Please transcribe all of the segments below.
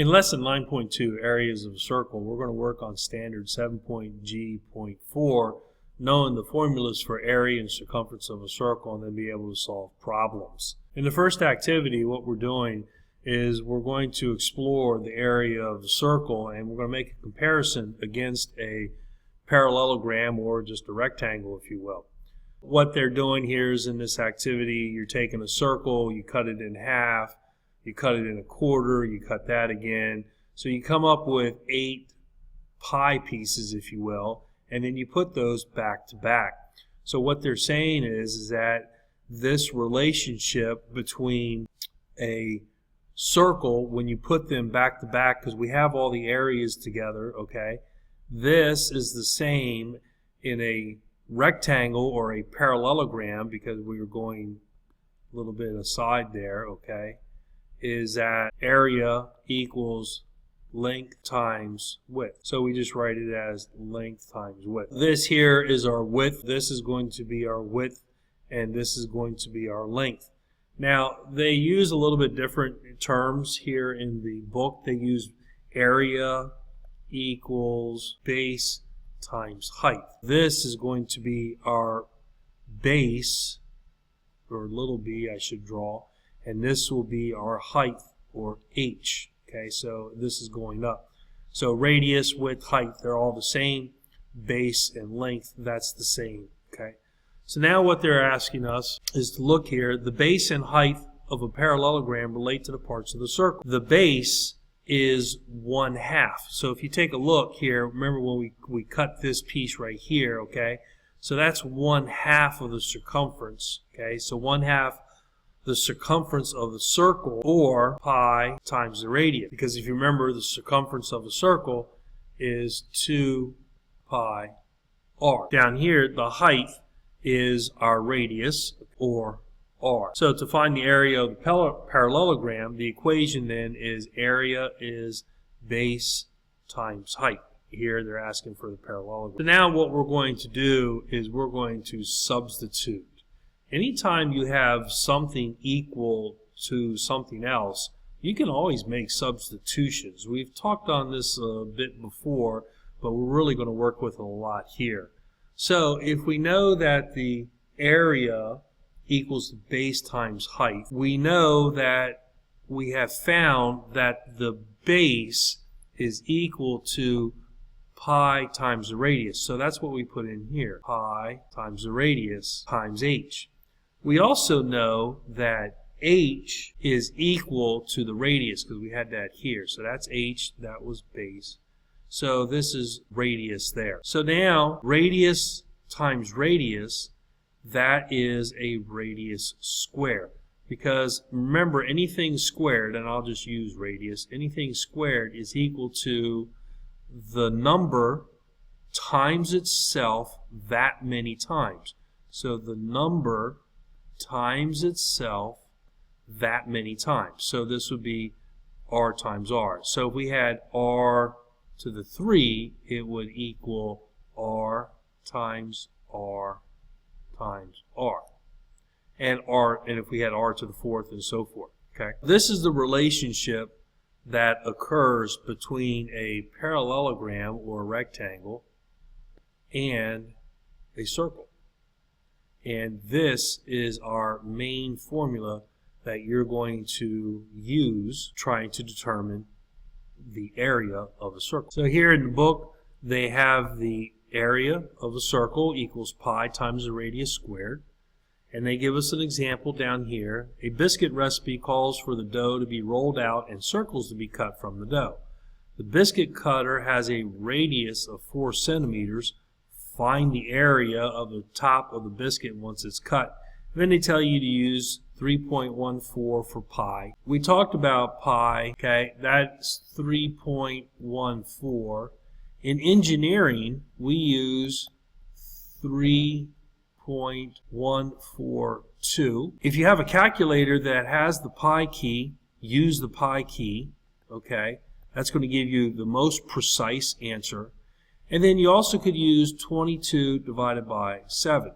In lesson 9.2, areas of a circle, we're going to work on standard 7.G.4, knowing the formulas for area and circumference of a circle, and then be able to solve problems. In the first activity, what we're doing is we're going to explore the area of the circle, and we're going to make a comparison against a parallelogram, or just a rectangle, if you will. What they're doing here is, in this activity, you're taking a circle, you cut it in half, you cut it in a quarter, you cut that again. So you come up with 8 pie pieces, if you will, and then you put those back to back. So what they're saying is that this relationship between a circle, when you put them back to back, because we have all the areas together, okay, this is the same in a rectangle or a parallelogram, because we are going a little bit aside there, okay, is that area equals length times width. So we just write it as length times width. This here is our width, this is going to be our width, and this is going to be our length. Now, they use a little bit different terms here in the book. They use area equals base times height. This is going to be our base, or little b I should draw, and this will be our height, or h. Okay, so this is going up. So radius, width, height, they're all the same. Base and length, that's the same. Okay, so now what they're asking us is to look here. The base and height of a parallelogram relate to the parts of the circle. The base is 1/2. So if you take a look here, remember when we cut this piece right here, okay? So that's 1/2 of the circumference, okay? So 1/2 the circumference of the circle, or pi times the radius. Because if you remember, the circumference of a circle is 2 pi r. Down here, the height is our radius, or r. So to find the area of the parallelogram, the equation then is area is base times height. Here they're asking for the parallelogram. So now what we're going to do is we're going to substitute. Anytime you have something equal to something else, you can always make substitutions. We've talked on this a bit before, but we're really going to work with it a lot here. So if we know that the area equals the base times height, we know that we have found that the base is equal to pi times the radius. So that's what we put in here, pi times the radius times h. We also know that h is equal to the radius, because we had that here. So that's h, that was base. So this is radius there. So now radius times radius, that is a radius squared. Because remember, anything squared, and I'll just use radius, anything squared is equal to the number times itself that many times. So the number times itself that many times. So this would be r times r. So if we had r to the 3, it would equal r times r times r. And if we had r to the 4th, and so forth. Okay? This is the relationship that occurs between a parallelogram, or a rectangle, and a circle. And this is our main formula that you're going to use trying to determine the area of a circle. So here in the book, they have the area of a circle equals pi times the radius squared. And they give us an example down here. A biscuit recipe calls for the dough to be rolled out and circles to be cut from the dough. The biscuit cutter has a radius of 4 centimeters. Find the area of the top of the biscuit once it's cut. And then they tell you to use 3.14 for pi. We talked about pi, okay, that's 3.14. In engineering, we use 3.142. If you have a calculator that has the pi key, use the pi key, okay? That's going to give you the most precise answer. And then you also could use 22 divided by 7.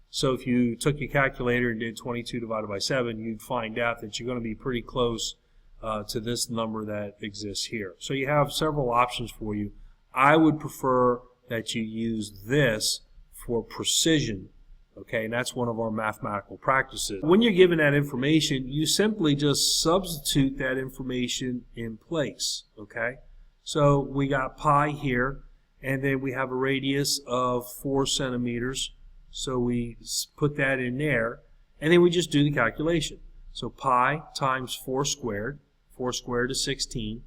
So if you took your calculator and did 22 divided by 7, you'd find out that you're going to be pretty close to this number that exists here. So you have several options for you. I would prefer that you use this for precision. Okay, and that's one of our mathematical practices. When you're given that information, you simply just substitute that information in place. Okay, so we got pi here, and then we have a radius of 4 centimeters. So we put that in there, and then we just do the calculation. So pi times 4 squared. 4 squared is 16.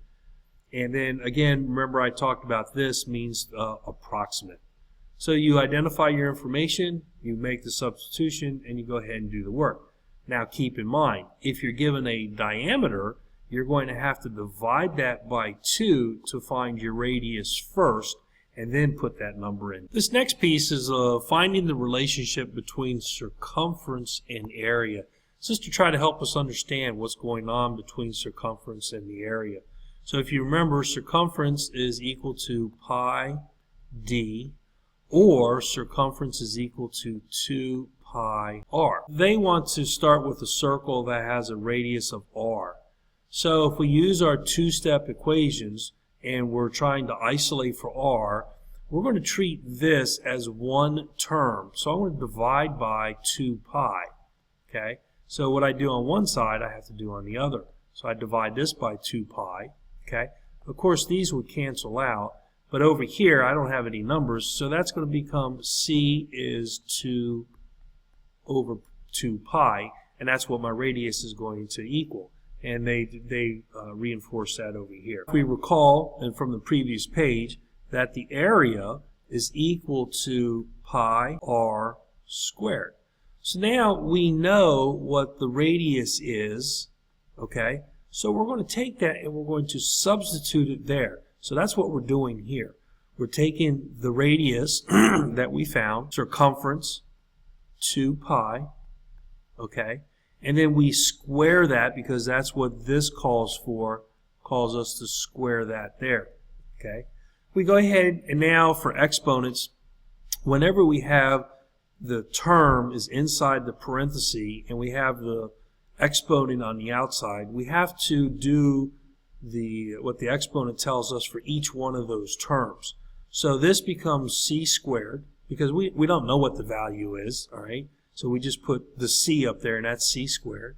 And then again, remember I talked about this means approximate. So you identify your information, you make the substitution, and you go ahead and do the work. Now keep in mind, if you're given a diameter, you're going to have to divide that by 2 to find your radius first, and then put that number in. This next piece is finding the relationship between circumference and area. This is to try to help us understand what's going on between circumference and the area. So if you remember, circumference is equal to pi d, or circumference is equal to 2 pi r. They want to start with a circle that has a radius of r. So if we use our two-step equations and we're trying to isolate for r, we're going to treat this as one term. So I'm going to divide by 2 pi. Okay? So what I do on one side, I have to do on the other. So I divide this by 2 pi. Okay? Of course, these would cancel out. But over here, I don't have any numbers, so that's going to become c is 2 over 2 pi, and that's what my radius is going to equal. And they reinforce that over here. If we recall, and from the previous page, that the area is equal to pi r squared. So now we know what the radius is, okay? So we're going to take that and we're going to substitute it there. So that's what we're doing here. We're taking the radius that we found, circumference, 2 pi, okay? And then we square that because that's what this calls for, calls us to square that there, okay? We go ahead and now for exponents, whenever we have the term is inside the parenthesis and we have the exponent on the outside, we have to do what the exponent tells us for each one of those terms. So this becomes c squared because we don't know what the value is, all right? So we just put the c up there and that's c squared.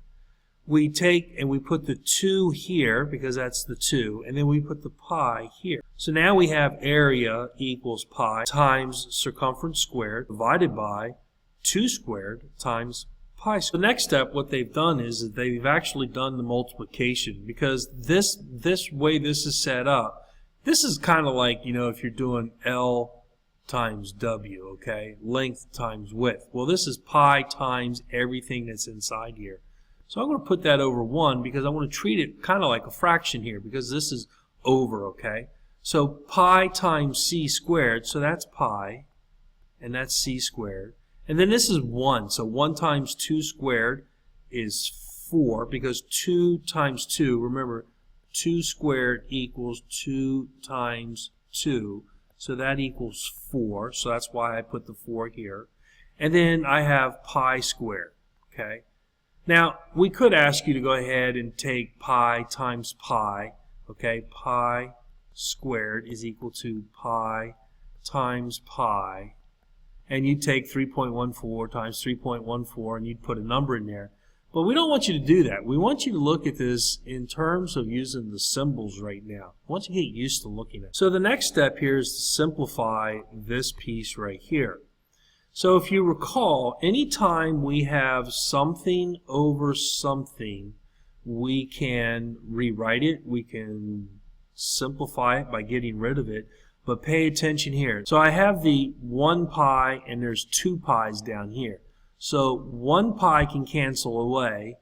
We take and we put the 2 here because that's the 2, and then we put the pi here. So now we have area equals pi times circumference squared divided by 2 squared times pi squared. The next step, what they've done is that they've actually done the multiplication because this way this is set up, this is kind of like, you know, if you're doing L times W, okay? Length times width. Well, this is pi times everything that's inside here. So I'm going to put that over 1 because I want to treat it kind of like a fraction here because this is over, okay? So pi times c squared, so that's pi, and that's c squared. And then this is 1, so 1 times 2 squared is 4 because 2 times 2, remember, 2 squared equals 2 times 2, so that equals 4, so that's why I put the 4 here. And then I have pi squared, okay? Now, we could ask you to go ahead and take pi times pi, okay? Pi squared is equal to pi times pi, and you'd take 3.14 times 3.14 and you'd put a number in there. But we don't want you to do that. We want you to look at this in terms of using the symbols right now. I want you to get used to looking at it. So the next step here is to simplify this piece right here. So if you recall, anytime we have something over something, we can rewrite it, we can simplify it by getting rid of it, but pay attention here. So I have the 1 pi and there's 2 pi's down here. So 1 pi can cancel away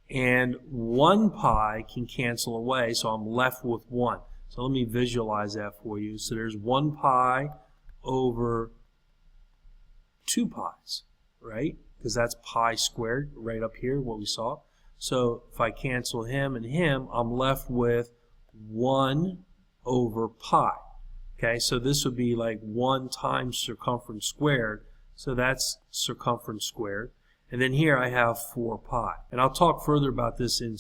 and 1 pi can cancel away, so I'm left with 1. So let me visualize that for you. So there's 1 pi over 2 pi's, right? Because that's pi squared right up here, what we saw. So if I cancel him and him, I'm left with 1 over pi. Okay, so this would be like 1 times circumference squared. So that's circumference squared. And then here I have 4 pi. And I'll talk further about this in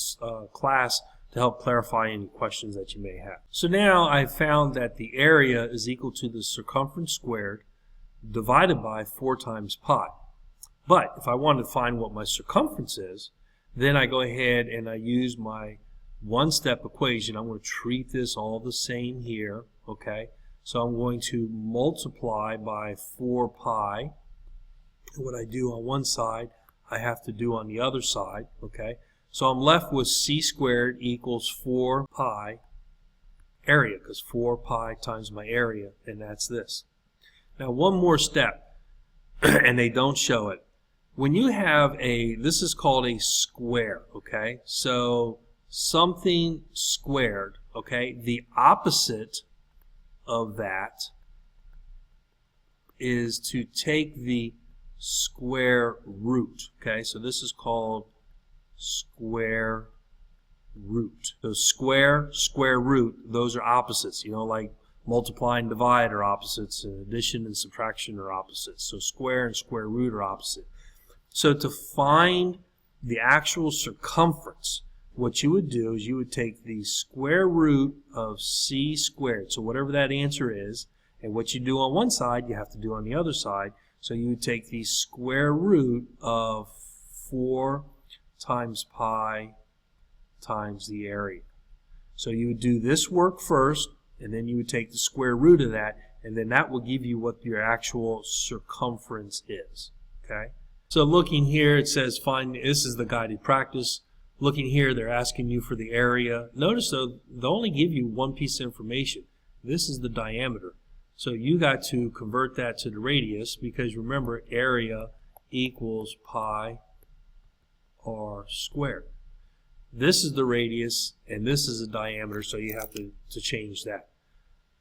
class, to help clarify any questions that you may have. So now I've found that the area is equal to the circumference squared divided by 4 times pi. But if I want to find what my circumference is, then I go ahead and I use my one-step equation. I'm going to treat this all the same here, okay? So I'm going to multiply by 4 pi. What I do on one side, I have to do on the other side, okay? So I'm left with c squared equals 4 pi area, because 4 pi times my area, and that's this. Now one more step, and they don't show it. When you have this is called a square, okay? So something squared, okay? The opposite of that is to take the square root, okay? So this is called square root. So square, square root, those are opposites, you know, like multiply and divide are opposites, and addition and subtraction are opposites. So square and square root are opposite. So to find the actual circumference, what you would do is you would take the square root of c squared, so whatever that answer is, and what you do on one side, you have to do on the other side. So you would take the square root of 4 times pi times the area. So you would do this work first, and then you would take the square root of that, and then that will give you what your actual circumference is, okay? So looking here, it says find, this is the guided practice. Looking here, they're asking you for the area. Notice though, they'll only give you one piece of information. This is the diameter. So you got to convert that to the radius, because remember, area equals pi r squared. This is the radius, and this is the diameter, so you have to change that.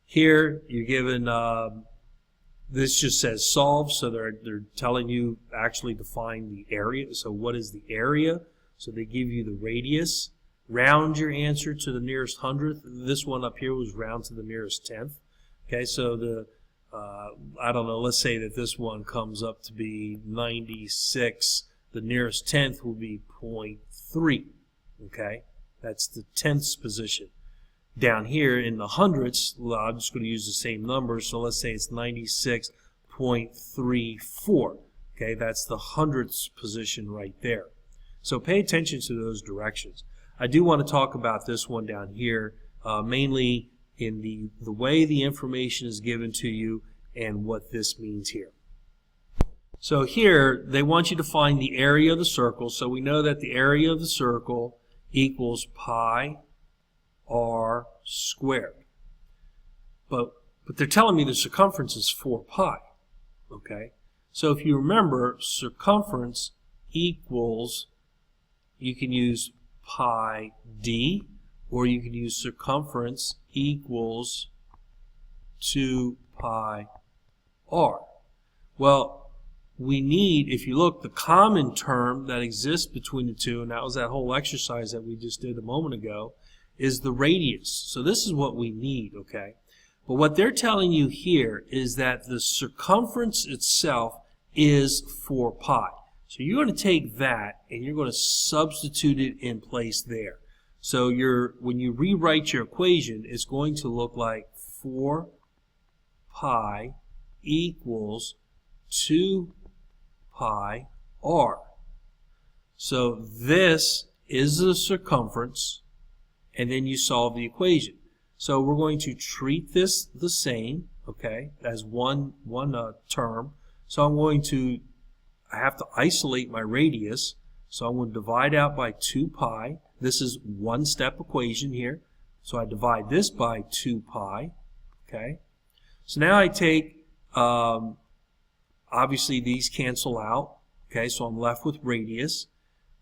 Here, you're given, this just says solve, so they're telling you actually to find the area. So what is the area? So they give you the radius. Round your answer to the nearest hundredth. This one up here was round to the nearest tenth. Okay, so the, I don't know, let's say that this one comes up to be 96. The nearest tenth will be 0.3. Okay, that's the tenths position. Down here in the hundredths, well, I'm just going to use the same number, so let's say it's 96.34. Okay, that's the hundredths position right there. So pay attention to those directions. I do want to talk about this one down here, mainly in the way the information is given to you and what this means here. So here, they want you to find the area of the circle. So we know that the area of the circle equals pi r squared. But they're telling me the circumference is 4 pi. Okay? So if you remember, circumference equals, you can use pi d, or you can use circumference equals 2 pi r. Well, we need, if you look, the common term that exists between the two, and that was that whole exercise that we just did a moment ago, is the radius. So this is what we need, okay? But what they're telling you here is that the circumference itself is 4 pi. So you're going to take that and you're going to substitute it in place there. So when you rewrite your equation, it's going to look like 4 pi equals 2 pi r. So this is the circumference, and then you solve the equation. So we're going to treat this the same, okay, as one term. So I have to isolate my radius, so I'm going to divide out by 2 pi. This is one-step equation here. So I divide this by 2 pi, okay. So now I take, obviously these cancel out, okay, so I'm left with radius.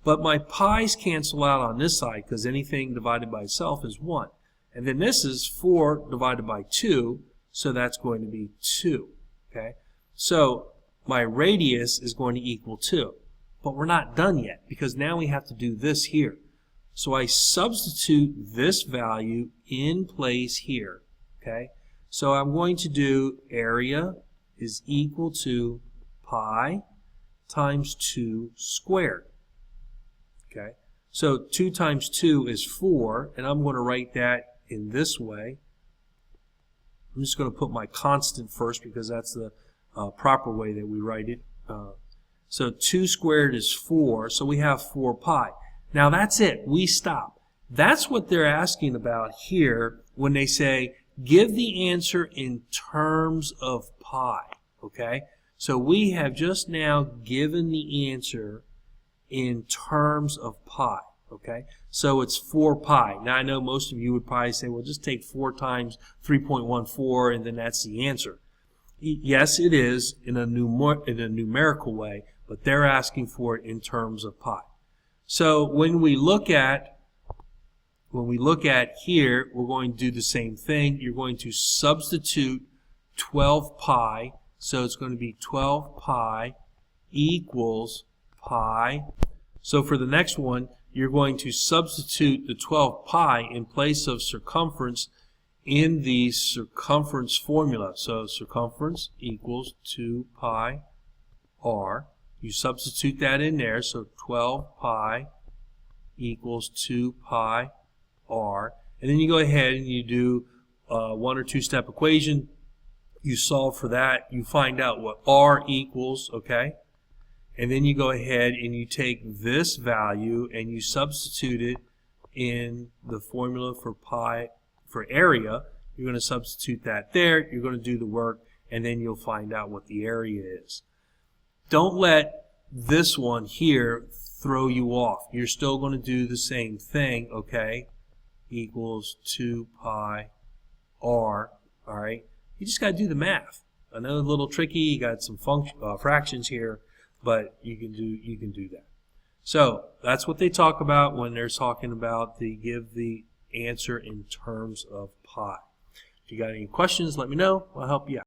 But my pi's cancel out on this side, because anything divided by itself is 1. And then this is 4 divided by 2, so that's going to be 2, okay. So my radius is going to equal 2. But we're not done yet, because now we have to do this here. So I substitute this value in place here, okay. So I'm going to do area is equal to pi times 2 squared, okay. So 2 times 2 is 4, and I'm going to write that in this way. I'm just going to put my constant first because that's the proper way that we write it. So 2 squared is 4, so we have 4 pi. Now that's it. We stop. That's what they're asking about here when they say, give the answer in terms of pi. Okay? So we have just now given the answer in terms of pi. Okay? So it's 4 pi. Now I know most of you would probably say, well, just take 4 times 3.14 and then that's the answer. Yes, it is in a numerical way, but they're asking for it in terms of pi. So when we look at here, we're going to do the same thing. You're going to substitute 12 pi. So it's going to be 12 pi equals pi. So for the next one, you're going to substitute the 12 pi in place of circumference in the circumference formula. So circumference equals 2 pi r. You substitute that in there, so 12 pi equals 2 pi r. And then you go ahead and you do a 1 or 2 step equation. You solve for that. You find out what r equals, okay? And then you go ahead and you take this value and you substitute it in the formula for pi for area. You're going to substitute that there. You're going to do the work, and then you'll find out what the area is. Don't let this one here throw you off. You're still going to do the same thing, okay? Equals 2 pi r, all right? You just got to do the math. I know it's a little tricky. You got some fractions here, but you can do that. So that's what they talk about when they're talking about give the answer in terms of pi. If you got any questions, let me know. I'll help you out.